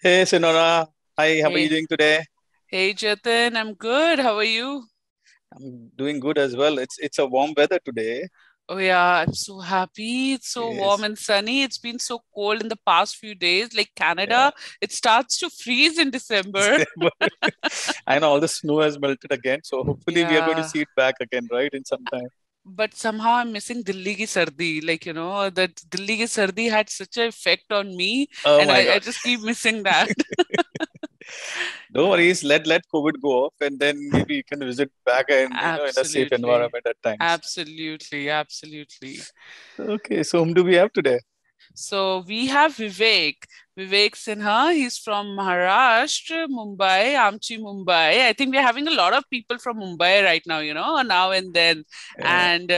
Hey, Sonora. Hi, how are you Hey, doing today? hey, Jatin, I'm good. How are you? I'm doing good as well. It's a warm weather today. Oh yeah, I'm so happy. It's so warm Yes. and sunny. It's been so cold in the past few days. Like Yeah. Canada, it starts to freeze in December. December. I know all the snow has melted again, so hopefully we are going to Yeah, see it back again, right, in some time. but somehow I'm missing Delhi ki sardi. Like, that Delhi ki sardi had such an effect on me, Oh and my I God. just keep missing that. No worries. Let COVID go off, and then maybe you can visit back and in a safe Absolutely. environment at times. Absolutely. Absolutely. Okay, so whom do we have today? So we have Vivek Sinha. He's from Maharashtra, Mumbai, Amchi, Mumbai. I think we're having a lot of people from Mumbai right now, now and then. Uh, And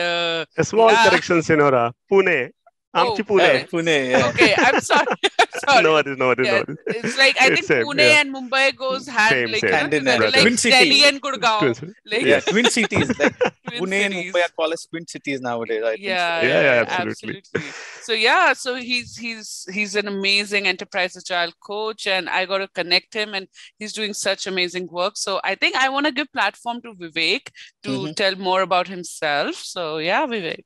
A small yeah. correction, Senora. Pune. Oh, Amchi Pune. Pune. Pune. Yeah. Okay, I'm sorry. I'm No sorry. worries, no worries, no Yeah, worries. it's like I It's think same, Pune yeah. and Mumbai goes hand Same, like same, Hand in hand. together like Twin brothers. Delhi cities. and Gurgaon, Twins. like Yeah, Yes. twin cities. Like twin Pune and Mumbai are cities. called as twin cities nowadays. I think so. Yeah, Yeah, yeah, yeah, yeah, absolutely. absolutely. So yeah, so he's an amazing enterprise agile coach, and I got to connect him, and he's doing such amazing work. So I think I want to give platform to Vivek to Hmm. tell more about himself. So yeah, Vivek.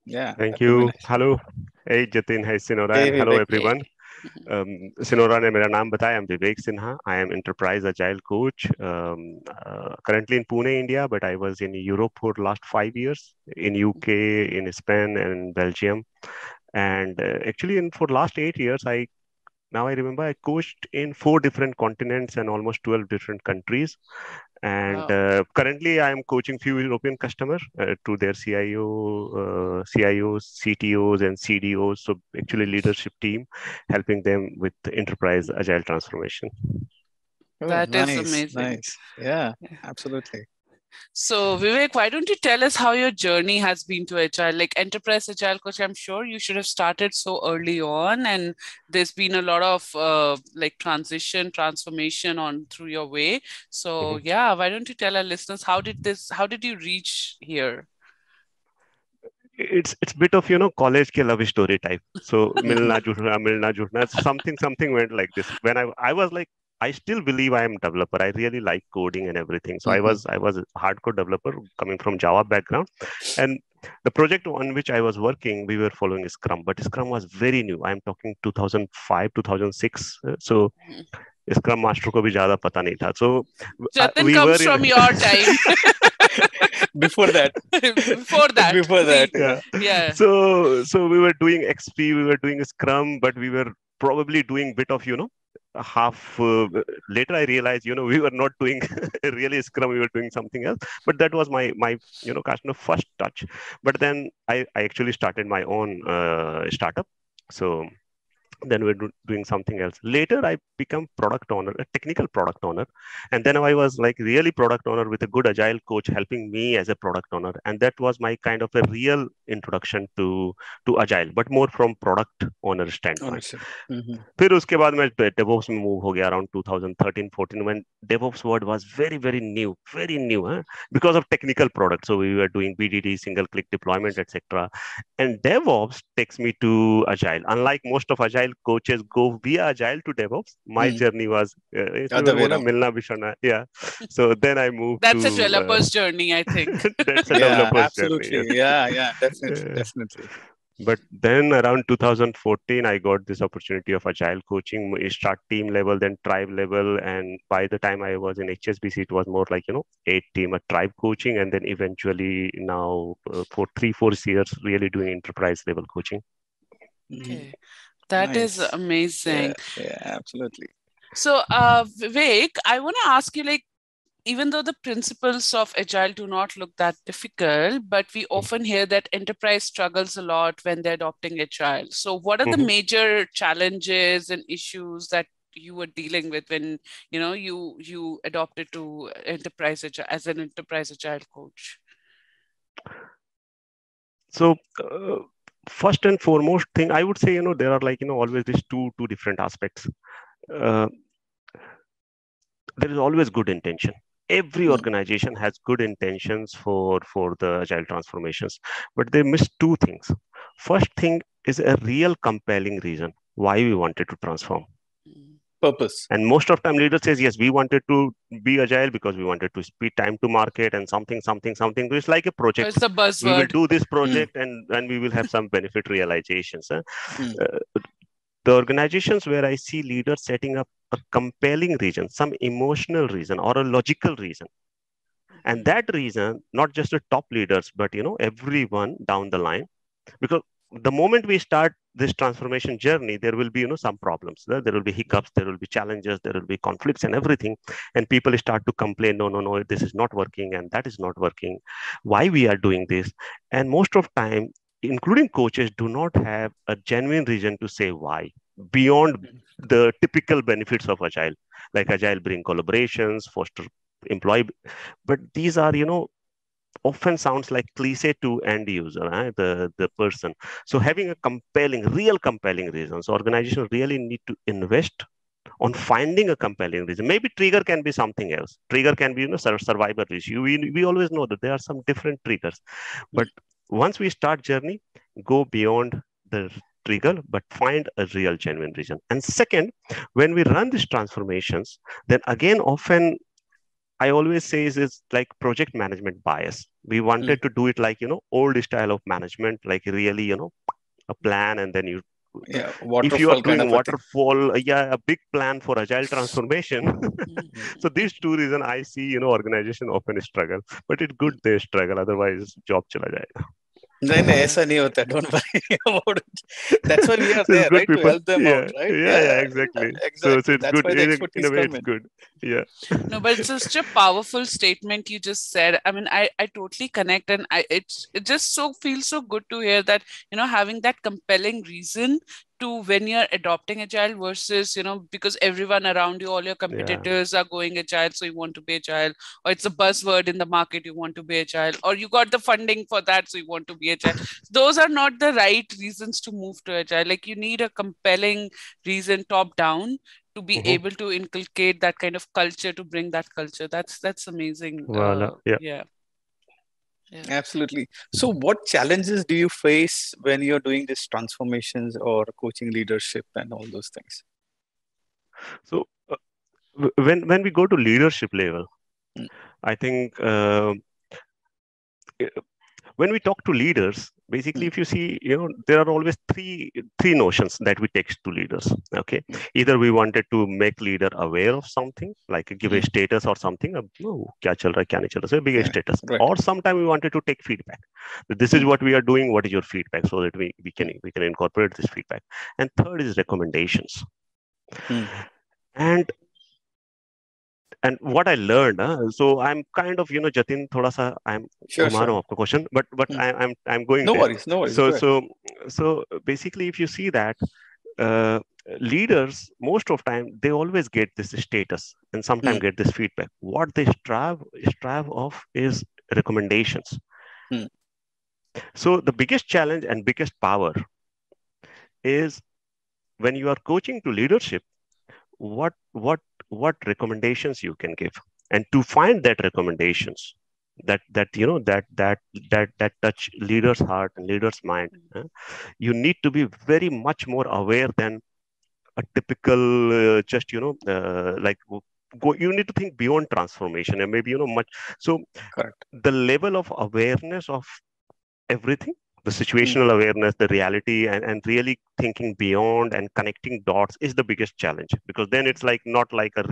Yeah, Thank that would be you. nice. Hello. Hey, Jatin. Hey, Senora. Hey, And hello, Vivek. Hey. everyone. Senora ने मेरा नाम बताया. I'm Vivek Sinha. I am Enterprise Agile Coach. Currently in Pune, India, but I was in Europe for last 5 years, in UK, in Spain, and Belgium. And actually, for last 8 years, I remember I coached in 4 different continents and almost 12 different countries. And Wow. currently, I am coaching few European customers to their CIOs, CTOs, and CDOs. So actually, leadership team, helping them with the enterprise agile transformation. Oh, That is nice, amazing. nice. Yeah, absolutely. So, Vivek, why don't you tell us how your journey has been to Agile? Like Enterprise Agile Coach, I'm sure you should have started so early on, and there's been a lot of like transformation on through your way. So, Mhm. yeah, why don't you tell our listeners how did you reach here? It's bit of college ke love story type. So Hmm. milna juhna, something went like this. When I was like, I still believe I am developer. I really like coding and everything. So Hmm. I was a hardcore developer coming from Java background, and the project on which I was working, we were following Scrum, but Scrum was very new. I'm talking 2005, 2006. So Mhm. Scrum Master को भी ज़्यादा पता नहीं था. So Jatin we were comes in from your time. Before that, Before that, before that, see, yeah. yeah. yeah. So we were doing XP, we were doing Scrum, but we were probably doing bit of half. Later I realized we were not doing really Scrum, we were doing something else. But that was my kind of first touch. But then I actually started my own startup. So then we're doing something else. Later I become product owner, a technical product owner, and then I was like really product owner with a good agile coach helping me as a product owner, and that was my kind of a real introduction to agile, but more from product owner standpoint. Understood. Hmm. फिर उसके बाद मैं DevOps में move हो गया around 2013-14 when DevOps word was very new, huh? Because of technical products. So we were doing BDD, single click deployment, etc. And DevOps takes me to Agile. Unlike most of Agile coaches go via Agile to DevOps, my Mm. journey was इसलिए Other मैंने way बोला around. मिलना भी शाना. Yeah. So then I moved That's a to developer's journey, I think. that's a Yeah, developer's journey. absolutely. Yes. Yeah, yeah, definitely, Uh, definitely. but then around 2014, I got this opportunity of agile coaching, start team level, then tribe level. And by the time I was in HSBC, it was more like, 8 team, a tribe coaching. And then eventually now for 3-4 years, really doing enterprise level coaching. Hmm. Okay, that is Nice. Yeah, amazing. yeah, absolutely. So, Vivek, I want to ask you, like, even though the principles of agile do not look that difficult, but we often hear that enterprise struggles a lot when they're adopting agile. So, what are the Mhm. major challenges and issues that you were dealing with when you adopted to enterprise agile as an enterprise agile coach? So, first and foremost thing, I would say, there are like, always these two different aspects. Uh, there is always good intention. Every Mm. organization has good intentions for the agile transformations, but they miss two things. First thing is a real compelling reason why we wanted to transform. Purpose. And most of time leader says, yes, we wanted to be agile because we wanted to speed time to market and something. It's like a project. It's a We will buzzword. do this project and we will have some benefit realizations. Mm. The organizations where I see leaders setting up a compelling reason, some emotional reason or a logical reason. And that reason, not just the top leaders, but everyone down the line, because the moment we start this transformation journey, there will be some problems. There will be hiccups, there will be challenges, there will be conflicts and everything. And people start to complain, no, this is not working and that is not working. Why we are doing this? And most of time, including coaches, do not have a genuine reason to say why beyond the typical benefits of agile, like agile bring collaborations, foster employee. But these are often sounds like cliche to end user, the person. So having a real compelling reasons, organizations really need to invest on finding a compelling reason. Maybe trigger can be something else. Trigger can be survivor issue. We always know that there are some different triggers, but once we start journey, go beyond the trigger, but find a real genuine reason. And second, when we run these transformations, then again often I always say is like project management bias. We wanted to do it like, old style of management, like really, a plan. And then if you are waterfall kind doing of a thing. waterfall, a big plan for agile transformation. So these two reasons I see, organization often struggle, but it's good they struggle. Otherwise job chala jayega. नहीं ऐसा नहीं होता, don't worry about it. That's why we are So it's there, good right, to people. help them out, right? Yeah, exactly. So Exactly. it's That's good. why the In expertise a way, come it's in. good. Yeah. No, but it's such a powerful statement you just said. I mean, I totally connect, and it just so feels so good to hear that, having that compelling reason to when you're adopting agile versus, because everyone around you, all your competitors are going agile, so you want to be agile, or it's a buzzword in the market, you want to be agile, or you got the funding for that, so you want to be agile. Those are not the right reasons to move to agile. Like, you need a compelling reason top down to be able to inculcate that kind of culture, to bring that culture. That's amazing. Well, yeah. Yeah. Absolutely. So what challenges do you face when you're doing these transformations or coaching leadership and all those things? So when we go to leadership level, I think when we talk to leaders, basically, if you see, there are always three notions that we take to leaders. Okay, either we wanted to make leader aware of something, like give a status or something. Kya chal raha, kya nahi chal raha, so big status. Right. Or sometimes we wanted to take feedback. This is what we are doing. What is your feedback, so that we can incorporate this feedback. And third is recommendations. And what I learned, so I'm kind of, Jatin, thoda sa I'm sure. Question, but I'm going no there. Worries, no worries. So basically, if you see that leaders, most of time, they always get this status and sometimes get this feedback. What they strive of is recommendations. So the biggest challenge and biggest power is when you are coaching to leadership, what recommendations you can give, and to find that recommendations that touch leaders' heart and leaders' mind, you need to be very much more aware than a typical you need to think beyond transformation and maybe much. So correct. The level of awareness of everything, the situational awareness, the reality, and really thinking beyond and connecting dots is the biggest challenge, because then it's like not like a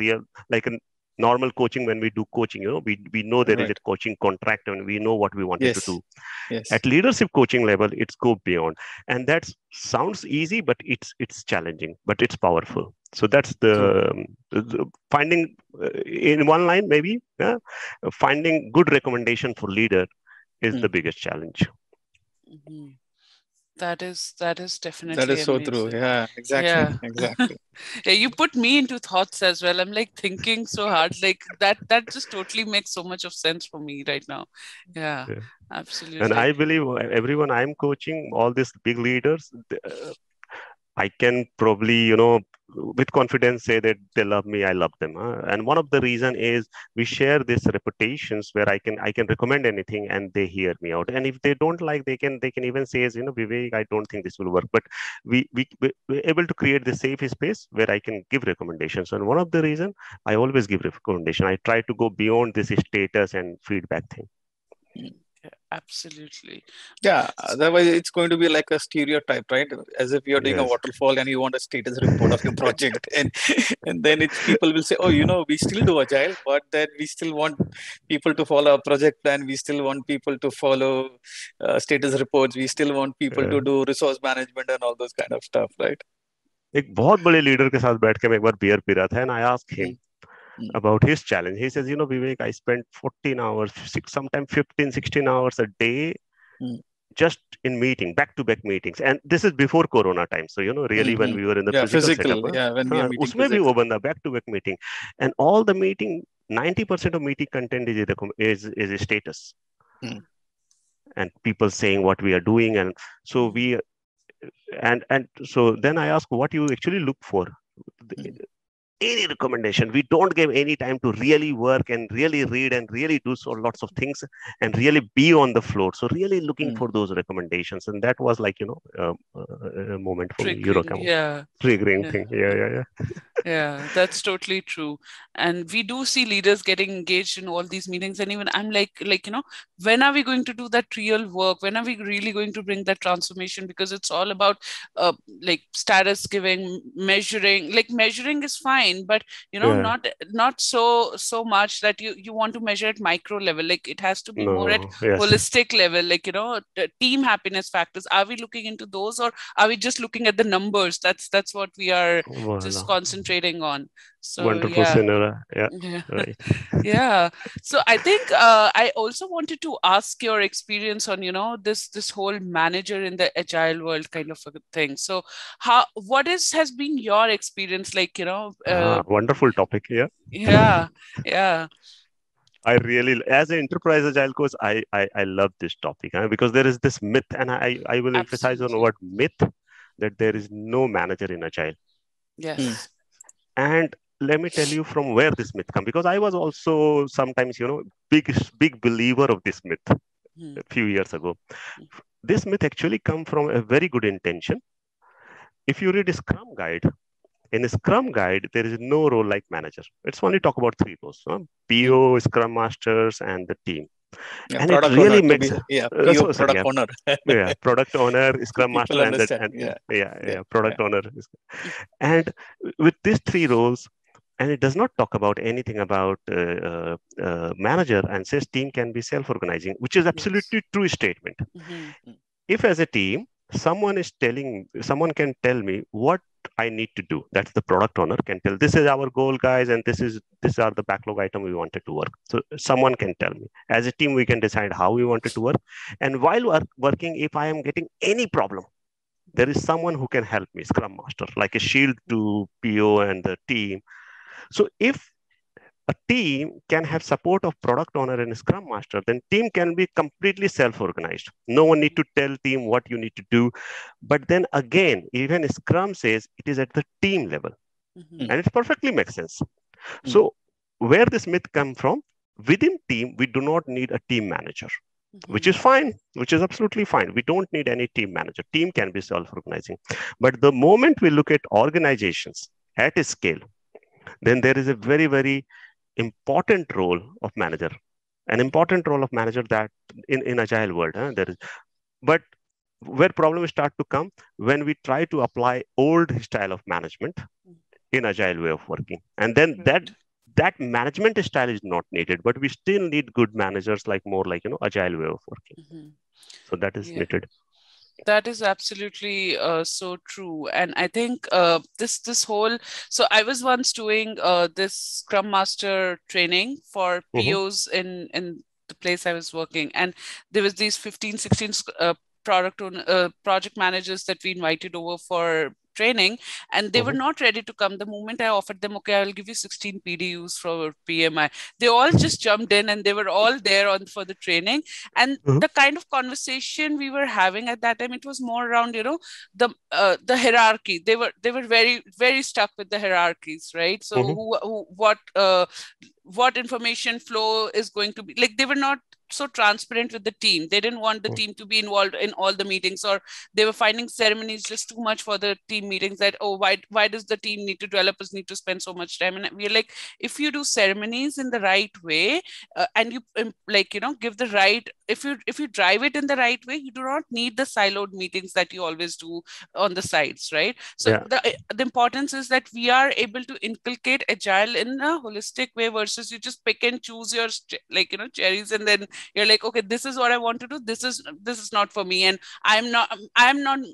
normal coaching. When we do coaching, we know there is a coaching contract and we know what we wanted to do. Yes. At leadership coaching level, it's go beyond, and that sounds easy, but it's challenging, but it's powerful. So that's the finding in one line, maybe finding good recommendation for leader is the biggest challenge. That is definitely that is so amazing. True. Yeah, exactly. Exactly. Yeah, you put me into thoughts as well. I'm like thinking so hard, like that just totally makes so much of sense for me right now. Yeah. Absolutely. And I believe everyone I'm coaching, all these big leaders, I can probably with confidence say that they love me, I love them. And one of the reason is we share this reputations where I can recommend anything and they hear me out. And if they don't like, they can even say, Vivek, I don't think this will work. But we're able to create the safe space where I can give recommendations. And one of the reason I always give recommendation. I try to go beyond this status and feedback thing. Absolutely. Yeah, otherwise it's going to be like a stereotype, right? As if you're doing a waterfall and you want a status report of your project, and then people will say, oh, we still do agile, but then we still want people to follow a project plan. We still want people to follow status reports. We still want people to do resource management and all those kind of stuff, right? एक बहुत बड़े leader के साथ बैठ के मैं एक बार beer P रहा था, and I asked him about his challenge. He says, Vivek, I spend 14 hours, sometimes 15, 16 hours a day just in meeting, back-to-back meetings. And this is before Corona time. So, really when we were in the physical setup, when we are meeting usme bhi wo banda back-to-back meeting. And all the meeting, 90% of meeting content is a status. And people saying what we are doing. And so so then I ask what you actually look for. Any recommendation. We don't give any time to really work and really read and really do lots of things and really be on the floor. So really looking for those recommendations. And that was like, a moment for me. Triggering thing. Yeah. Yeah, that's totally true. And we do see leaders getting engaged in all these meetings. And even I'm like, when are we going to do that real work? When are we really going to bring that transformation? Because it's all about status giving, measuring. Like measuring is fine, but not so much that you want to measure at micro level. Like it has to be more at holistic level. Like, team happiness factors. Are we looking into those, or are we just looking at the numbers? That's what we are just concentrating on. So wonderful, Sinha. Right. Yeah. So I think I also wanted to ask your experience on this whole manager in the agile world kind of a thing. So what has been your experience like? Wonderful topic. Yeah. I really, as an enterprise agile coach, I love this topic because there is this myth, and I will emphasize on what myth, that there is no manager in agile. Yes. And let me tell you from where this myth comes, because I was also sometimes, big believer of this myth a few years ago. This myth actually comes from a very good intention. If you read a Scrum guide, in a Scrum guide, there is no role like manager. It's only talk about 3 roles: PO, Scrum Masters, and the team. And it really makes PO, product owner. Product owner, Scrum Master, and product owner. And with these 3 roles, and it does not talk about anything about manager, and says team can be self-organizing, which is absolutely true statement. If as a team, someone can tell me what I need to do. That's the product owner can tell, this is our goal, guys, and these are the backlog item we wanted to work. So someone can tell me. As a team, we can decide how we wanted to work. And while working, if I am getting any problem, there is someone who can help me, Scrum Master, like a shield to PO and the team. So if a team can have support of product owner and Scrum Master, then team can be completely self-organized. No one need to tell team what you need to do. But then again, even Scrum says it is at the team level. And it perfectly makes sense. So where this myth comes from, within team, we do not need a team manager, which is fine, which is absolutely fine. We don't need any team manager. Team can be self-organizing. But the moment we look at organizations at a scale, then there is a very, very important role of manager, an important role of manager that in agile world there is. But where problems start to come, when we try to apply old style of management in agile way of working, and then that management style is not needed, but we still need good managers, like more like agile way of working. So that is needed. That is absolutely so true. And I think this whole, so I was once doing this Scrum Master training for POs in the place I was working, and there was these 15, 16 project managers that we invited over for training, and they were not ready to come. The moment I offered them, okay, I'll give you 16 PDUs for PMI, they all just jumped in, and they were all there for the training. And the kind of conversation we were having at that time, it was more around, the hierarchy. They were very, very stuck with the hierarchies, right? So what information flow is going to be like. They were not so transparent with the team. They didn't want the team to be involved in all the meetings, or they were finding ceremonies just too much for the team meetings. That, oh, why does the team need to, developers need to spend so much time? And we're like, if you do ceremonies in the right way, and you give the right, if you drive it in the right way, you do not need the siloed meetings that you always do on the sides, right? So the importance is that we are able to inculcate agile in a holistic way, versus you just pick and choose your cherries, and then you're like, okay, this is what I want to do, this is not for me, and I'm not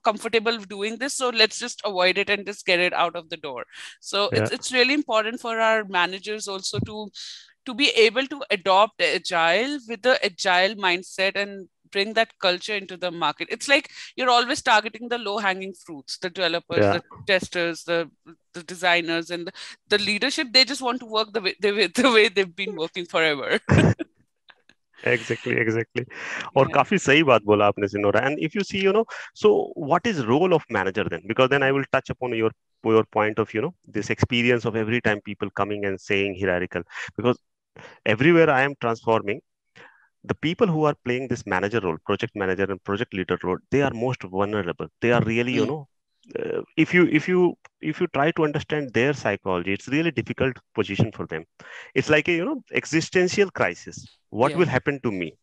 comfortable doing this, so let's just avoid it and just get it out of the door. So it's really important for our managers also to be able to adopt agile with the agile mindset and bring that culture into the market. It's like you're always targeting the low-hanging fruits, the developers, the testers, the designers, and the leadership. They just want to work the way they've been working forever. Exactly. और काफी सही बात बोला आपने सिनोरा. And if you see, so what is role of manager then? Because then I will touch upon your point of, this experience of every time people coming and saying hierarchical. Because everywhere I am transforming, the people who are playing this manager role, project manager and project leader role, they are most vulnerable. They are really, if you try to understand their psychology, it's really difficult position for them. It's like a existential crisis. What will happen to me?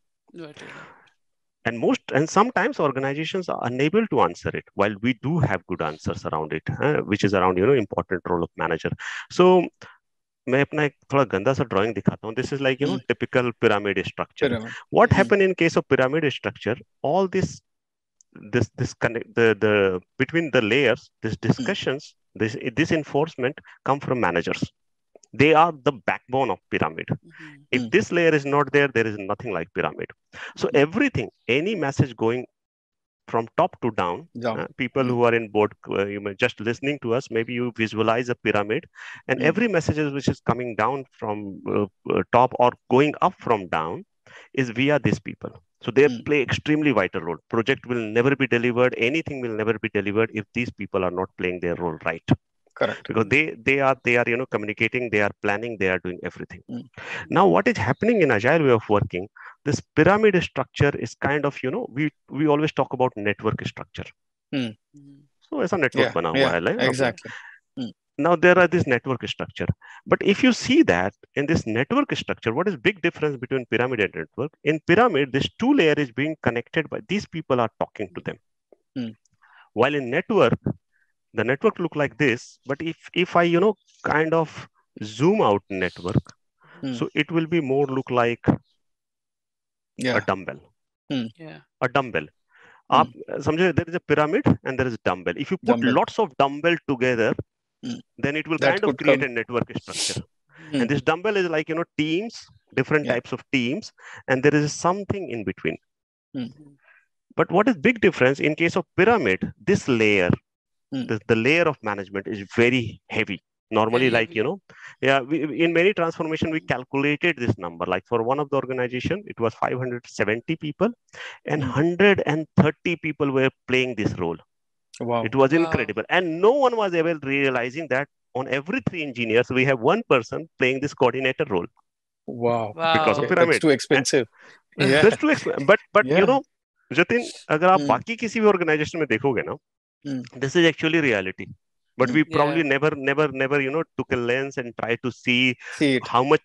And sometimes organizations are unable to answer it, while we do have good answers around it, which is around important role of manager. So मैं अपना एक थोड़ा गंदा सा drawing दिखाता हूँ. This is like typical pyramid structure. What happened in case of pyramid structure? All this connect the between the layers, this discussions, this enforcement come from managers. They are the backbone of pyramid. If this layer is not there, there is nothing like pyramid. So everything, any message going from top to down, people who are in board, you may just listening to us, maybe you visualize a pyramid, and every message which is coming down from top or going up from down is via these people. So they play extremely vital role. Project will never be delivered. Anything will never be delivered if these people are not playing their role right. Correct. Because they are communicating, they are planning, they are doing everything. Now, what is happening in agile way of working? This pyramid structure is kind of we always talk about network structure. So as a network bana hua hai, exactly. Now there are this network structure, but if you see that in this network structure, what is big difference between pyramid and network? In pyramid, this two layer is being connected by these people are talking to them, while in network, the network look like this. But if I kind of zoom out network, so it will be more look like a dumbbell. A dumbbell. There is a pyramid and there is a dumbbell. If you put lots of dumbbell together, then it will kind of create a network structure. And this dumbbell is like teams, different types of teams, and there is something in between. But what is big difference in case of pyramid? This layer, the layer of management is very heavy. Normally, in many transformation, we calculated this number. Like for one of the organization, it was 570 people, and 130 people were playing this role. Wow. It was incredible. And no one was ever realizing that on every 3 engineers, we have one person playing this coordinator role. Wow. Because of pyramid. That's too expensive. That's too expensive. But Jatin, अगर आप बाकी किसी भी organization में देखोगे ना, this is actually reality. But we probably never took a lens and try to see how much,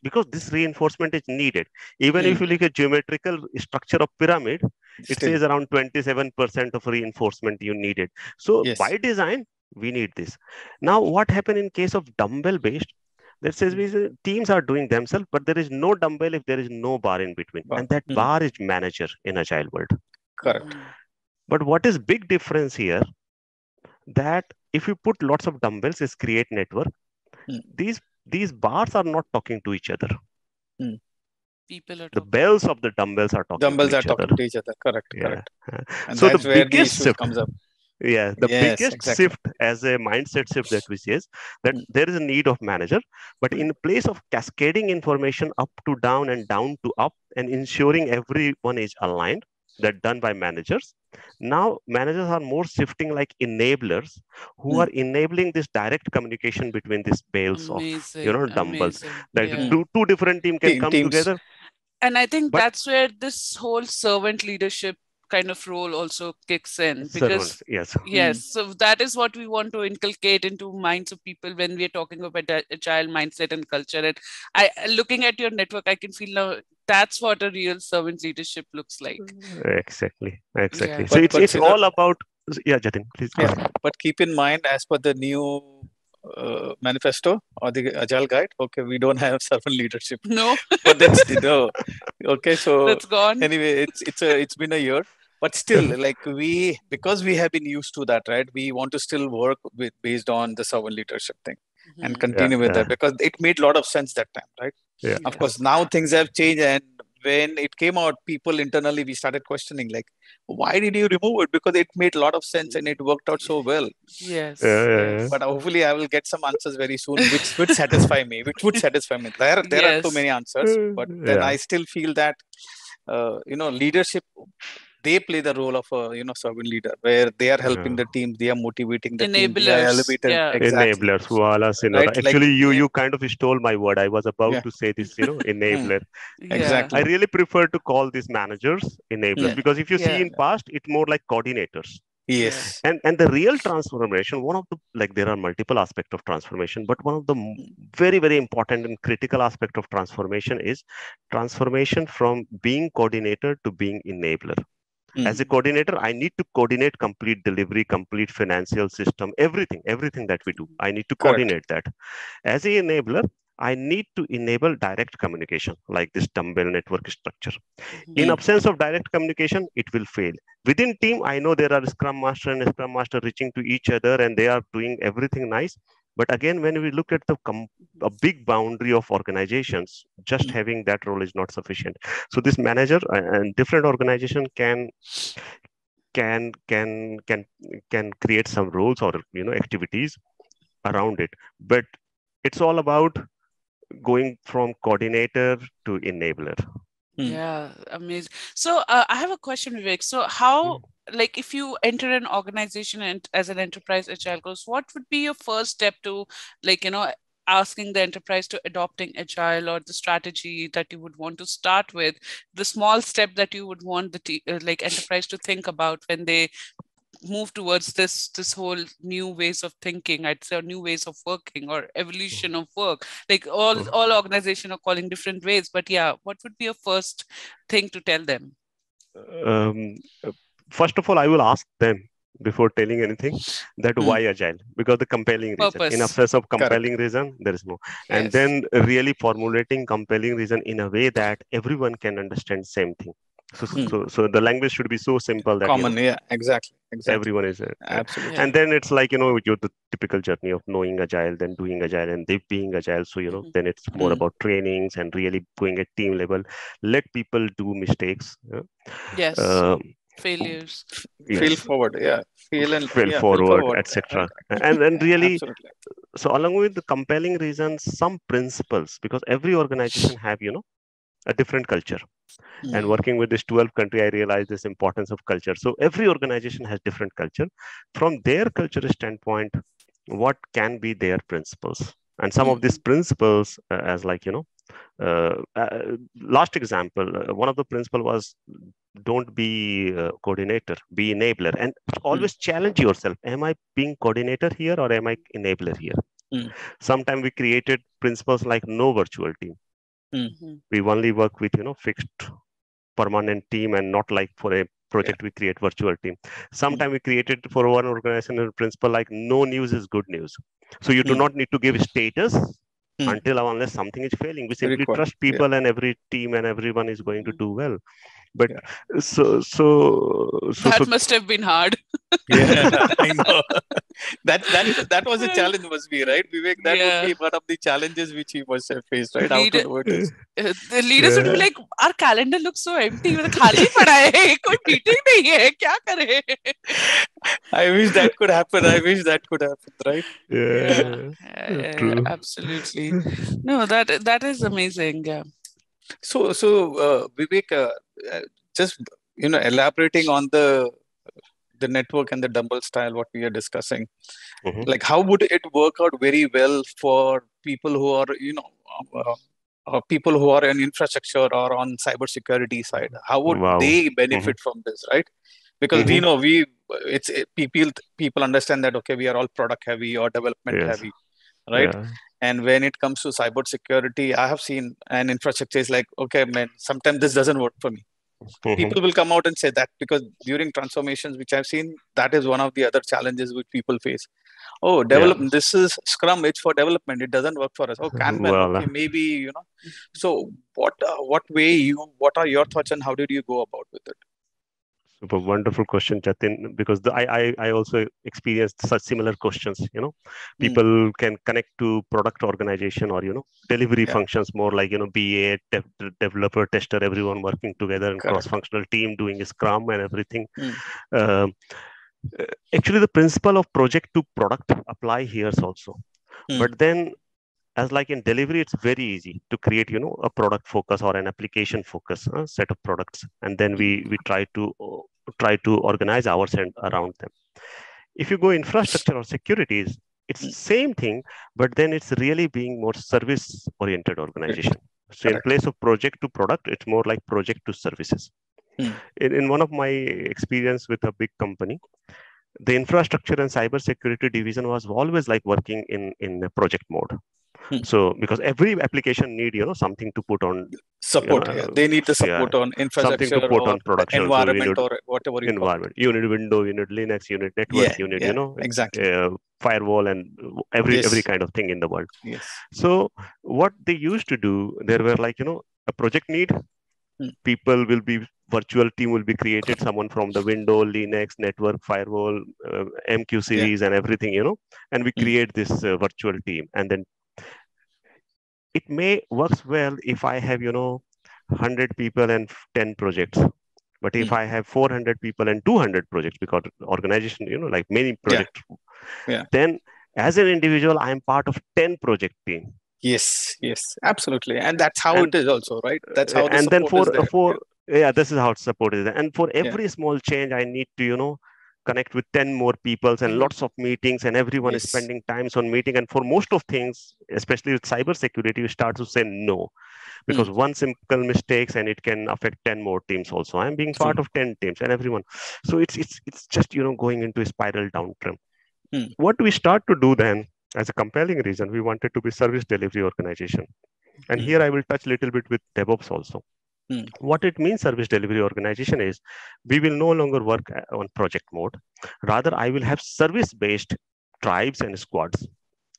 because this reinforcement is needed. Even if you look at geometrical structure of pyramid, it says around 27% of reinforcement you needed. So by design, we need this. Now, what happened in case of dumbbell based? That says teams are doing themselves, but there is no dumbbell if there is no bar in between. And that bar is manager in agile world. Correct. But what is big difference here? That if you put lots of dumbbells, is create network. These bars are not talking to each other. People are The talking. bells of the dumbbells are talking to Dumbbells are each other. talking to each other. Correct, Yeah. correct. And So the that's where the biggest issues shift, comes up. the Yes, biggest exactly. shift as a mindset shift that we see is that Mm, there is a need of manager, but in place of cascading information up to down and down to up and ensuring everyone is aligned, that done by managers. Now managers are more shifting like enablers who mm, are enabling this direct communication between these bales of Amazing, dumbbells, amazing. that Yeah. mm. two different team can come Teams. together. And I think But that's where this whole servant leadership kind of role also kicks in, because servants, yes. Mm, yes, so that is what we want to inculcate into minds of people when we are talking about agile mindset and culture. And I, looking at your network, I can feel now that's what a real servant leadership looks like. Exactly. Yeah. So it's but it's Sinha, all about, yeah, Jatin, please go yeah, ahead. but keep in mind, as per the new manifesto or the Agile Guide, okay, we don't have servant leadership. No, But that's the no. Okay, so that's gone. anyway, it's been a year, but still, like because we have been used to that, right? We want to still work with based on the servant leadership thing and Mhm. Yeah, continue with yeah, that because it made a lot of sense that time, right? yeah. Of course, Yes. now things have changed, and when it came out, people internally we started questioning, like, why did you remove it? Because it made a lot of sense and it worked out so well. Yes. Yeah. Yes. But hopefully, I will get some answers very soon, which would satisfy me. Which would satisfy me. There are too Yes. many answers, but then Yeah. I still feel that leadership, they play the role of a servant leader, where they are helping Yeah. the team, they are motivating the team, they are Enablers. elevating Yeah. exactly, Enablers, Wala right? Sinora. Like Actually, you kind of stole my word. I was about yeah, to say this, hmm, enabler. Yeah. I exactly, really prefer to call these managers enablers hmm, because if you see Yeah. in past, it's more like coordinators. Yeah. yes, And the real transformation, one of the, like, there are multiple aspects of transformation, but one of the very, very important and critical aspect of transformation is transformation from being coordinator to being enabler. As a hmm, coordinator, I need to coordinate complete delivery, complete financial system, everything that we do. I need to correct, coordinate that. As a enabler, I need to enable direct communication, like this dumbbell network structure. In hmm, Mhm. absence of direct communication, it will fail. Within team, I know there are Scrum Master and Scrum Master reaching to each other and they are doing everything nice. But again, when we look at a big boundary of organizations, just hmm, having that role is not sufficient. So this manager and different organization can can can can create some roles or activities around it. But it's all about going from coordinator to enabler. hmm, Yeah, amazing. So I have a question, Vivek. So how, like, if you enter an organization and as an enterprise agile coach, what would be your first step to, like, asking the enterprise to adopting agile, or the strategy that you would want to start with, the small step that you would want the like enterprise to think about when they move towards this whole new ways of thinking, I'd say, or new ways of working, or evolution of work. Like all organizations are calling different ways, but yeah, what would be your first thing to tell them? Um, uh, First of all, I will ask them before telling anything that hmm, why agile, because the compelling reason. In Purpose. absence of correct, compelling reason, there is no. And Yes. then really formulating compelling reason in a way that everyone can understand same thing. So, hmm, so, so the language should be so simple that common, yeah, exactly, exactly, everyone is absolutely, and Yeah. then it's like you're the typical journey of knowing agile, then doing agile, and they being agile. So Mhm. then it's more hmm, about trainings and really going at team level. Let people do mistakes. Yes. Um, Failures. feel yes, forward, yeah, fell feel forward, forward, right, etc. And really, absolutely, so along with the compelling reasons, some principles, because every organization have a different culture. hmm, And Mm. working with this 12 country, I realized this importance of culture. So every organization has different culture. From their culture standpoint, what can be their principles? And some hmm, of these Mhm. principles, as like last example, one of the principle was don't be coordinator, be enabler, and hmm, always challenge yourself. Am I being coordinator here or am I enabler here? hmm, Sometimes we created principles like no virtual team. hmm, Mhm. We only work with fixed permanent team and not like for a yeah, project we create virtual team. hmm, Sometime we created for one organization a principle like no news is good news. So you do hmm, not need to give status, until or unless something is failing. We simply Required. trust people and every team and everyone is going to do well. But Yeah. so That must have been hard. Yeah, I know. That was a challenge, must be, right, Vivek? That would Yeah. be one of the challenges which he must have faced, right? How to Leader, do it is. the leaders would be Yeah. like, our calendar looks so empty. मतलब खाली पड़ा है, कोई meeting नहीं है, क्या करें? I wish that could happen. I wish that could happen, right? Yeah, true. Absolutely. No, that is amazing. Yeah. So Vivek, just elaborating on the network and the dumbbell style, what we are discussing, Mhm. like how would it work out very well for people who are people who are in infrastructure or on cybersecurity side? How would Wow. they Mhm. benefit from this, right? Because Mhm. people understand that, okay, we are all product heavy or development Yes. heavy, right? Yeah. And when it comes to cybersecurity, I have seen an infrastructure is like, okay, man, sometimes this doesn't work for me. Mhm. People will come out and say that, because during transformations, which I've seen, that is one of the other challenges which people face. Oh, Yeah. development, this is Scrum, it's for development, it doesn't work for us. Oh, Kanban, Well, okay, maybe. So what are your thoughts and how did you go about with it? super wonderful question, Jatin, because I also experienced such similar questions. People can connect to product organization or, delivery Yeah. functions more like, BA, developer, tester, everyone working together and Correct. cross-functional team doing Scrum and everything. Mm. Actually, the principle of project to product apply here also. But then as like in delivery, it's very easy to create, a product focus or an application focus set of products. And then we try to organize ourselves around them. If you go infrastructure or securities, it's same thing, but then it's really being more service oriented organization. So in Correct. place of project to product, it's more like project to services. In one of my experience with a big company, the infrastructure and cybersecurity division was always like working in a project mode. So because every application need something to put on support. They need the support on something to infrastructure put or on production. environment So or whatever you call it. environment. You need Windows, you need Linux, you need network, you need exactly. Firewall and every kind of thing in the world. Yes. So what they used to do, there were like a project need. People will be virtual team will be created. Someone from the Windows, Linux, network, firewall, MQ series, and everything, and we create this virtual team, and then it may works well if I have 100 people and 10 projects. But if I have 400 people and 200 projects, because organization, like many projects, then as an individual, I am part of 10 project team. Yes, absolutely. And that's how it is also, right? That's how the and support then is there. This is how support is there. And for every small change, I need to, connect with 10 more peoples and lots of meetings, and everyone is spending times on meeting. And for most of things, especially with cybersecurity, you start to say no, because one simple mistakes and it can affect 10 more teams also. I'm being part of 10 teams and everyone. So it's just, going into a spiral downtrend. What we start to do then, as a compelling reason, we wanted to be service delivery organization. And here I will touch a little bit with DevOps also. What it means, service delivery organization, is we will no longer work on project mode. Rather, I will have service-based tribes and squads.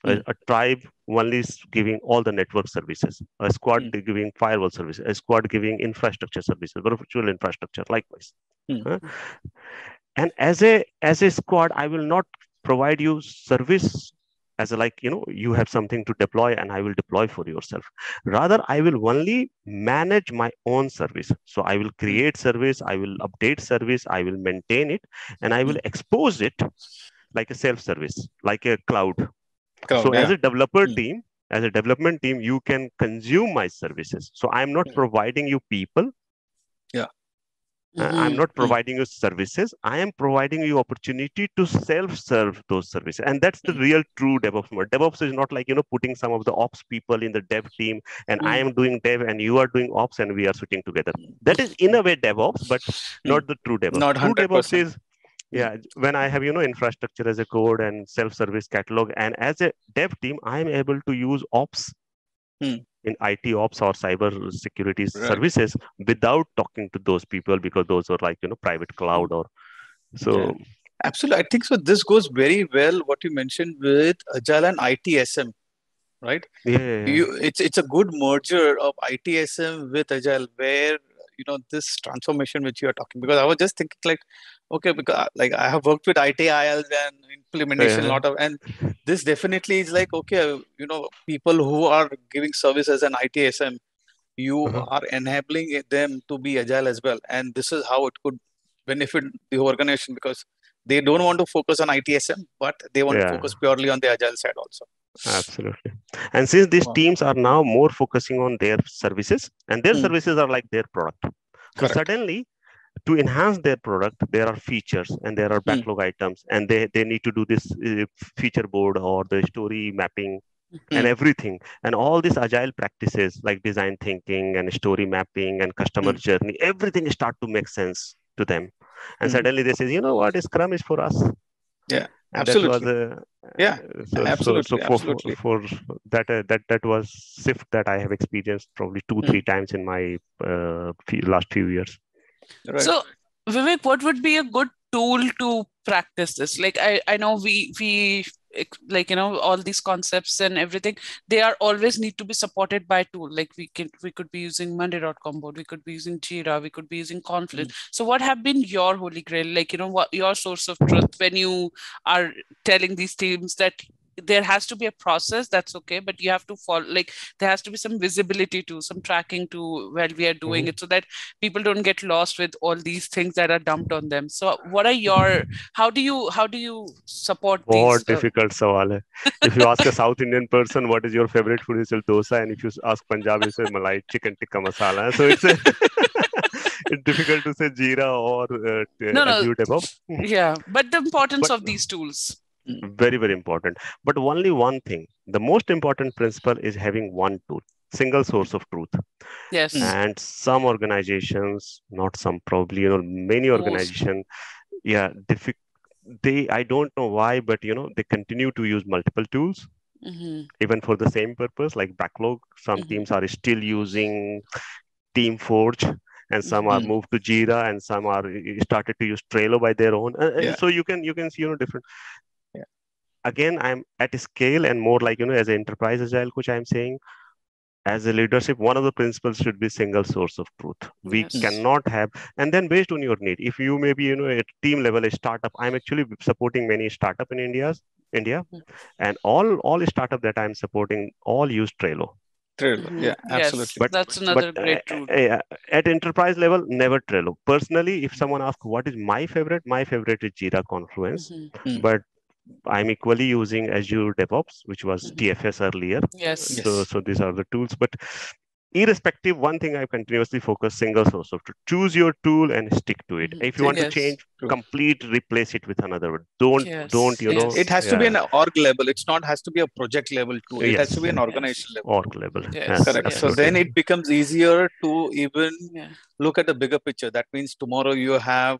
A tribe only is giving all the network services, a squad giving firewall services, a squad giving infrastructure services, virtual infrastructure, likewise. And as a squad, I will not provide you service as a you have something to deploy and I will deploy for yourself. Rather, I will only manage my own service. So I will create service, I will update service, I will maintain it, and I will expose it like a self-service, like a cloud. So as a developer team, as a development team, you can consume my services. So I'm not providing you people. I'm not providing you services. I am providing you opportunity to self-serve those services. And that's the real true DevOps mode. DevOps is not like, putting some of the ops people in the dev team and I am doing dev and you are doing ops and we are sitting together. That is in a way DevOps, but not the true DevOps. Not 100%. True DevOps is, when I have, infrastructure as a code and self-service catalog, and as a dev team, I am able to use ops in IT ops or cyber security services without talking to those people, because those are like, private cloud or so. Absolutely. I think so. This goes very well what you mentioned with Agile and ITSM. right? Yeah. It's a good merger of ITSM with Agile, where this transformation which you are talking. Because I was just thinking like, okay, because like I have worked with ITILs and implementation, Yeah. lot of, and this definitely is like, okay, people who are giving service as an ITSM, you Uh-huh. are enabling them to be agile as well, and this is how it could benefit the organization, because they don't want to focus on ITSM, but they want to Yeah. focus purely on the agile side also. Absolutely. And since these Wow. teams are now more focusing on their services, and their services are like their product. So Correct. suddenly, to enhance their product, there are features and there are backlog items, and they need to do this feature board or the story mapping and everything. And all these agile practices like design thinking and story mapping and customer journey, everything start to make sense to them. And suddenly they say, you know what, Scrum is for us. Yeah, And that was absolutely. Yeah, absolutely, absolutely. for that was shift that I have experienced probably 2-3 times in my last few years. Right. So, Vivek, what would be a good tool to practice this? Like, I know we like, all these concepts and everything, they are always need to be supported by tool. Like we could be using Monday.com board, we could be using Jira, we could be using Confluence. So what have been your holy grail? Like, what your source of truth when you are telling these teams that there has to be a process, that's okay, but you have to follow, like there has to be some visibility to, some tracking to while we are doing it, so that people don't get lost with all these things that are dumped on them. So what are your, how do you support these? बहुत difficult सवाल है. If you ask a South Indian person what is your favorite food, he will say dosa, and if you ask Punjabi, he say malai chicken tikka masala. So it's it's difficult to say Jira or Azure DevOps. Yeah, but the importance of these tools. Very, very important. But only one thing, the most important principle is having one tool, single source of truth. Yes. And some organizations, not some, probably, many organizations, I don't know why, but they continue to use multiple tools, even for the same purpose, like backlog. Some teams are still using TeamForge, and some are moved to Jira, and some are started to use Trello by their own. So you can see different. Again, I'm at a scale and more like as an enterprise agile coach, I'm saying, as a leadership, one of the principles should be single source of truth. We cannot have, and then based on your need, if you maybe at team level a startup, I'm actually supporting many startup in India, and all startup that I'm supporting all use Trello. Yeah, absolutely. But that's another great tool. At enterprise level, never Trello. Personally, if someone asks what is my favorite is Jira Confluence. But I'm equally using Azure DevOps, which was TFS earlier. Yes. So these are the tools. But irrespective, one thing I continuously focus: single source of truth. Choose your tool and stick to it. If you want to change, replace it with another one. Don't It has to be an org level. It's not has to be a project level tool. It has to be an organization level. Org level. Correct. So then it becomes easier to even look at the bigger picture. That means tomorrow you have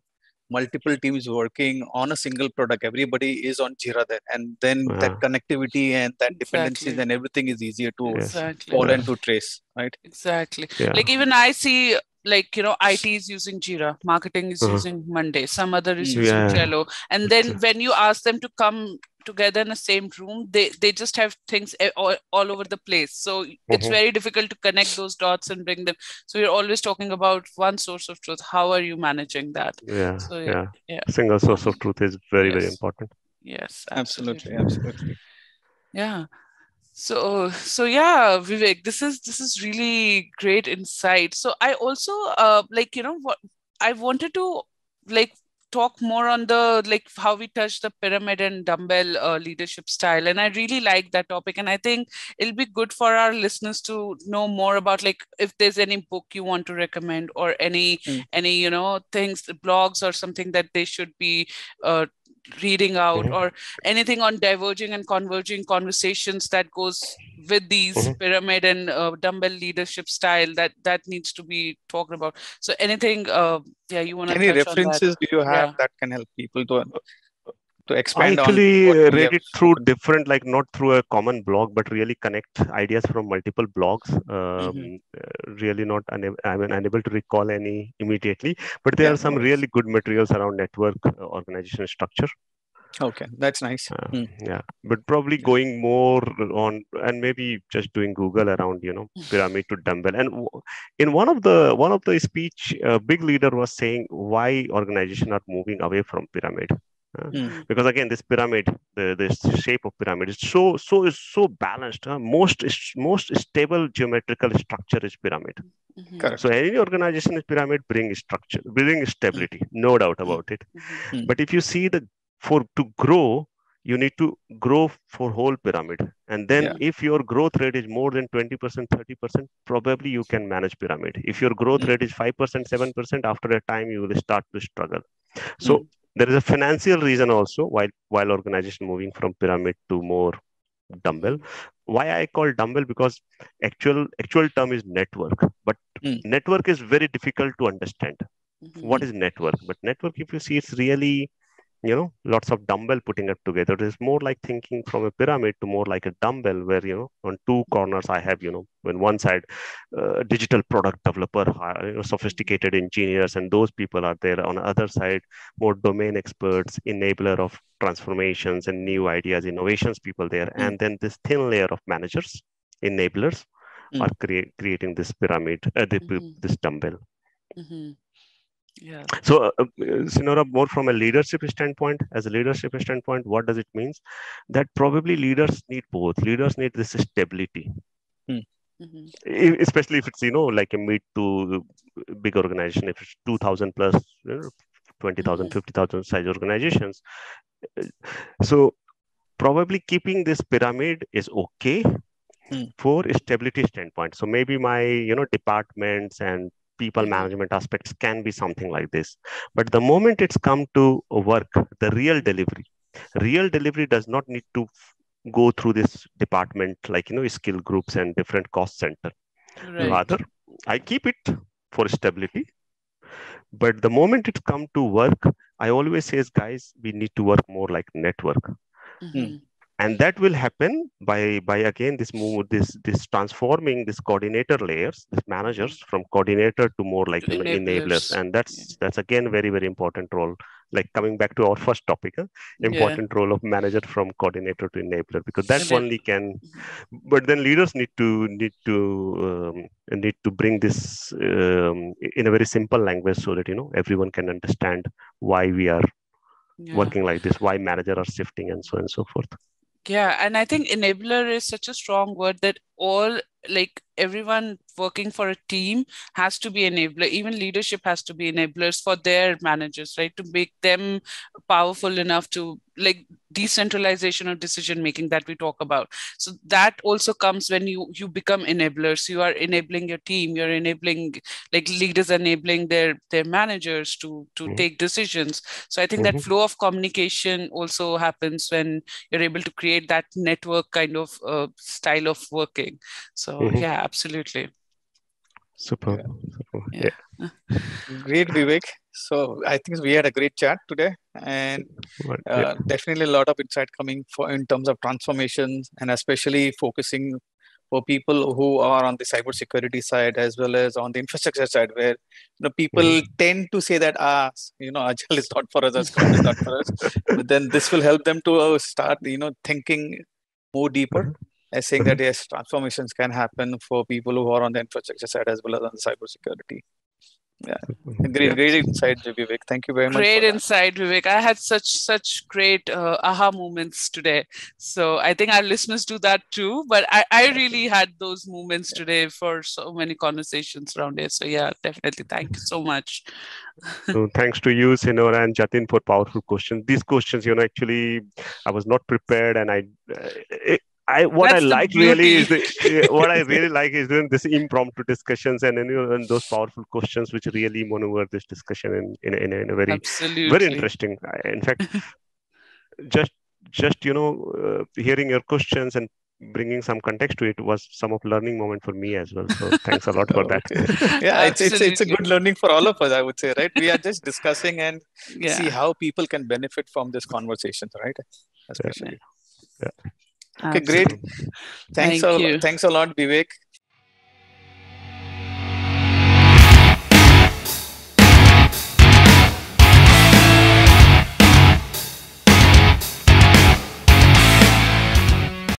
multiple teams working on a single product. Everybody is on Jira then, and then that connectivity and that dependencies and everything is easier to follow and to trace, right? Exactly. Like even I see, like IT is using Jira, marketing is using Monday, some other is using Trello, and then when you ask them to come together in the same room, they just have things all over the place. So it's very difficult to connect those dots and bring them. So we're always talking about one source of truth. How are you managing that? Single source of truth is very, very important. Yes, absolutely. Yeah. So yeah, Vivek, this is really great insight. So I also what I wanted to talk more on the how we touch the pyramid and dumbbell leadership style, and I really like that topic, and I think it'll be good for our listeners to know more about if there's any book you want to recommend or any things, blogs or something that they should be reading out, or anything on diverging and converging conversations that goes with these pyramid and dumbbell leadership style that needs to be talked about. So anything you want to any touch references on that? do you have that can help people to expand I actually on read it through different, not through a common blog, but really connect ideas from multiple blogs. Really not unable to recall any immediately, but there are some really good materials around network organization structure. Okay, that's nice. Yeah, but probably going more on and maybe just doing Google around, pyramid to dumbbell. And in one of the speech, a big leader was saying why organizations are moving away from pyramid. Because again, this pyramid, the shape of pyramid is so balanced. Most stable geometrical structure is pyramid. Correct. So any organization is pyramid brings structure, brings stability, no doubt about it. But if you see to grow, you need to grow for whole pyramid. And then if your growth rate is more than 20%, 30%, probably you can manage pyramid. If your growth rate is 5%, 7%, after a time, you will start to struggle. So there is a financial reason also while organization moving from pyramid to more dumbbell. Why I call dumbbell? Because actual term is network, but network is very difficult to understand. What is network? But network, if you see, it's really lots of dumbbell putting it together. It is more like thinking from a pyramid to more like a dumbbell, where on two corners I have on one side digital product developer, sophisticated engineers, and those people are there. On the other side, more domain experts, enabler of transformations and new ideas, innovations people there. And then this thin layer of managers, enablers, are creating this pyramid, this dumbbell. Yeah. So, Sinora, more from a leadership standpoint, what does it mean? That probably leaders need both. Leaders need this stability, especially if it's like a mid to big organization. If it's 2,000 plus, 20,000, 50,000 size organizations. So probably keeping this pyramid is okay for stability standpoint. So maybe my departments and people management aspects can be something like this. But the moment it's come to work, the real delivery does not need to go through this department like skill groups and different cost center. Right. Rather, I keep it for stability. But the moment it's come to work, I always say, guys, we need to work more like network. And that will happen by again this transforming this coordinator layers, this managers from coordinator to more like enablers. And that's again very, very important role. Like coming back to our first topic, important role of manager from coordinator to enabler, because that only can. But then leaders need to bring this in a very simple language so that everyone can understand why we are working like this, why manager are shifting, and so on and so forth. Yeah, and I think enabler is such a strong word that everyone working for a team has to be enabler. Even leadership has to be enablers for their managers, right? To make them powerful enough to decentralization of decision making that we talk about. So that also comes when you become enablers. You are enabling your team. You're enabling leaders, enabling their managers to take decisions. So I think that flow of communication also happens when you're able to create that network kind of style of working. So yeah, absolutely. Super. Yeah. Great, Vivek. So I think we had a great chat today, and definitely a lot of insight coming in terms of transformations, and especially focusing for people who are on the cybersecurity side as well as on the infrastructure side, where people tend to say that Agile is not for us, Scrum is not for us, but then this will help them to start thinking more deeper, as saying that yes, transformations can happen for people who are on the infrastructure side as well as on the cybersecurity. Yeah, great insight, Vivek. Thank you very much. Great insight, Vivek. I had such great aha moments today. So I think our listeners do that too. But I really had those moments today for so many conversations around it. So yeah, definitely. Thank you so much. So thanks to you, Sinora and Jatin, for powerful questions. These questions, actually, I was not prepared, and what I really like is doing this impromptu discussions and those powerful questions which really maneuver this discussion in a very very interesting. In fact, just hearing your questions and bringing some context to it was some of learning moment for me as well. So thanks a lot for that. Yeah, it's a good learning for all of us, I would say, right? We are just discussing and see how people can benefit from this conversation, right? Especially. Yeah. Okay, great. Thanks a lot, Vivek.